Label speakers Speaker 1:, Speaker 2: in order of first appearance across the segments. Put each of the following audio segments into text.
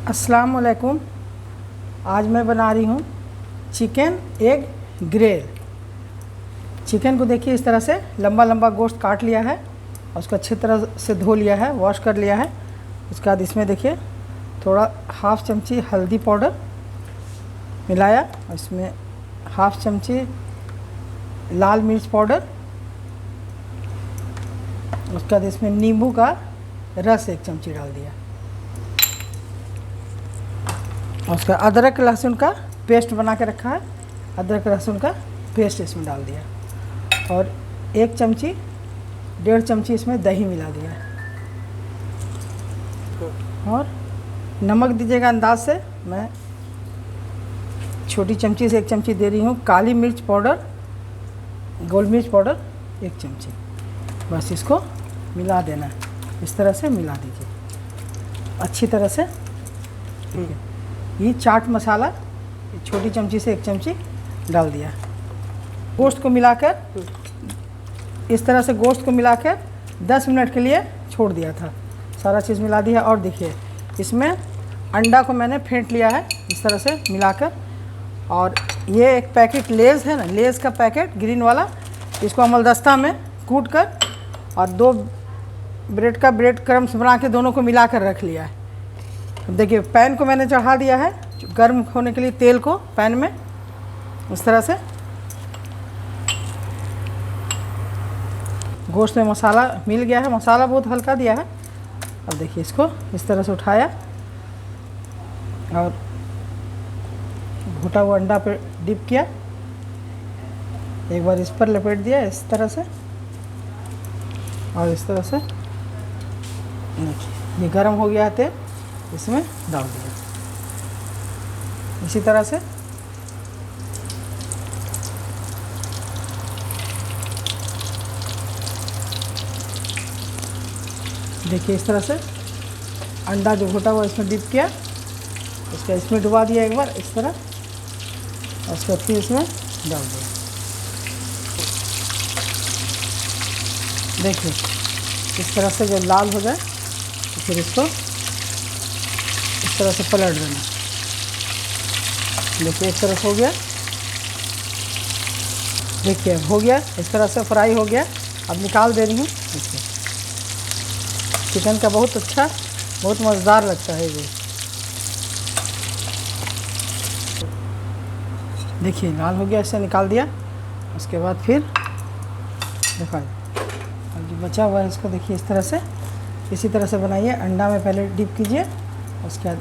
Speaker 1: अस्सलाम वालेकुम। आज मैं बना रही हूँ चिकन एग ग्रिल। चिकन को देखिए इस तरह से लंबा लंबा गोश्त काट लिया है और उसको अच्छी तरह से धो लिया है, वॉश कर लिया है। उसके बाद इसमें देखिए थोड़ा हाफ़ चमची हल्दी पाउडर मिलाया, इसमें हाफ़ चमची लाल मिर्च पाउडर, उसके बाद इसमें नींबू का रस 1 चमची डाल दिया और उसका अदरक लहसुन का पेस्ट बना के रखा है, अदरक लहसुन का पेस्ट इसमें डाल दिया और 1 चमची 1.5 चमची इसमें दही मिला दिया और नमक दीजिएगा अंदाज से। मैं छोटी चमची से 1 चमची दे रही हूँ। काली मिर्च पाउडर, गोल मिर्च पाउडर 1 चमची। बस इसको मिला देना है, इस तरह से मिला दीजिए अच्छी तरह से। ये चाट मसाला छोटी चमची से 1 चमची डाल दिया। गोश्त को मिलाकर इस तरह से गोश्त को मिलाकर 10 मिनट के लिए छोड़ दिया था। सारा चीज़ मिला दिया और देखिए इसमें अंडा को मैंने फेंट लिया है इस तरह से मिलाकर। और ये एक पैकेट लेज़ है ना, लेज़ का पैकेट ग्रीन वाला, इसको अमलदस्ता में कूट कर और 2 ब्रेड का ब्रेड क्रम्स बना के दोनों को मिला कर रख लिया है। अब देखिए पैन को मैंने चढ़ा दिया है गर्म होने के लिए, तेल को पैन में इस तरह से। गोश्त में मसाला मिल गया है, मसाला बहुत हल्का दिया है। अब देखिए इसको इस तरह से उठाया और घुटा हुआ अंडा पे डिप किया, एक बार इस पर लपेट दिया इस तरह से और इस तरह से। देखिए ये गर्म हो गया है तेल, इसमें डाल दिया इसी तरह से। देखिए इस तरह से अंडा जो घुटा हुआ इसमें डिप किया, उसका इसमें डुबा दिया एक बार इस तरह और उसको फिर इसमें डाल दिया। देखिए इस तरह से जब लाल हो जाए तो फिर इसको इस तरह से पलट देना। देखिए एक तरफ हो गया, देखिए हो गया इस तरह से फ्राई हो गया। अब निकाल दे रही हूँ। देखिए चिकन का बहुत अच्छा, बहुत मज़ेदार लगता है ये। देखिए लाल हो गया, इसे निकाल दिया। उसके बाद फिर देखा अब जो बचा हुआ है इसको देखिए इस तरह से, इसी तरह से बनाइए। अंडा में पहले डिप कीजिए, उसके बाद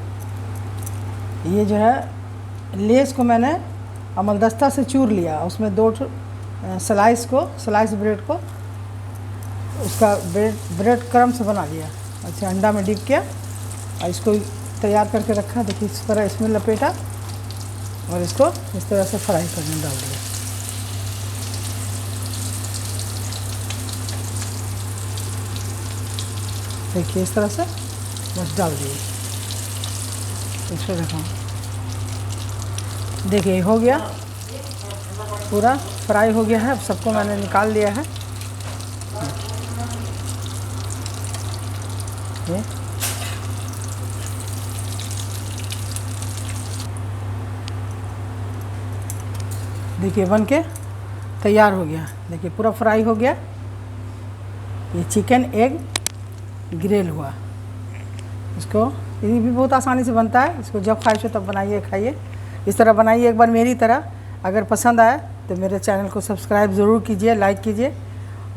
Speaker 1: ये जो है लेस को मैंने अमलदस्ता से चूर लिया, उसमें 2 स्लाइस ब्रेड को उसका ब्रेड क्रम्स बना लिया। अच्छा अंडा में डिप किया और इसको तैयार करके रखा। देखिए इस तरह इसमें लपेटा और इसको इस तरह से फ्राई करने डाल दिया। देखिए इस तरह से बस डाल दिए। इसको दिखाऊँ, देखिए हो गया, पूरा फ्राई हो गया है। अब सबको मैंने निकाल लिया है। ये देखिए बन के तैयार हो गया। देखिए पूरा फ्राई हो गया। ये चिकन एग ग्रिल हुआ। इसको ये भी बहुत आसानी से बनता है। इसको जब ख्वाहिश हो तब बनाइए, खाइए। इस तरह बनाइए एक बार मेरी तरह। अगर पसंद आए तो मेरे चैनल को सब्सक्राइब ज़रूर कीजिए, लाइक कीजिए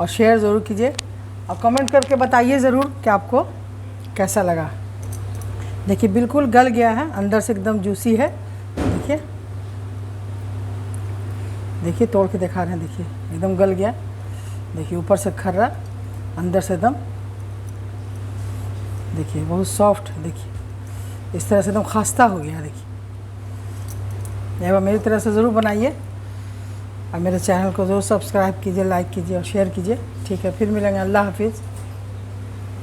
Speaker 1: और शेयर ज़रूर कीजिए और कमेंट करके बताइए ज़रूर कि आपको कैसा लगा। देखिए बिल्कुल गल गया है, अंदर से एकदम जूसी है। देखिए देखिए तोड़ के दिखा रहे हैं, देखिए एकदम गल गया। देखिए ऊपर से खर्रा, अंदर से एकदम देखिए बहुत सॉफ्ट। देखिए इस तरह से एकदम खस्ता हो गया। देखिए एक बार मेरी तरह से ज़रूर बनाइए और मेरे चैनल को ज़रूर सब्सक्राइब कीजिए, लाइक कीजिए और शेयर कीजिए। ठीक है, फिर मिलेंगे। अल्लाह हाफिज़।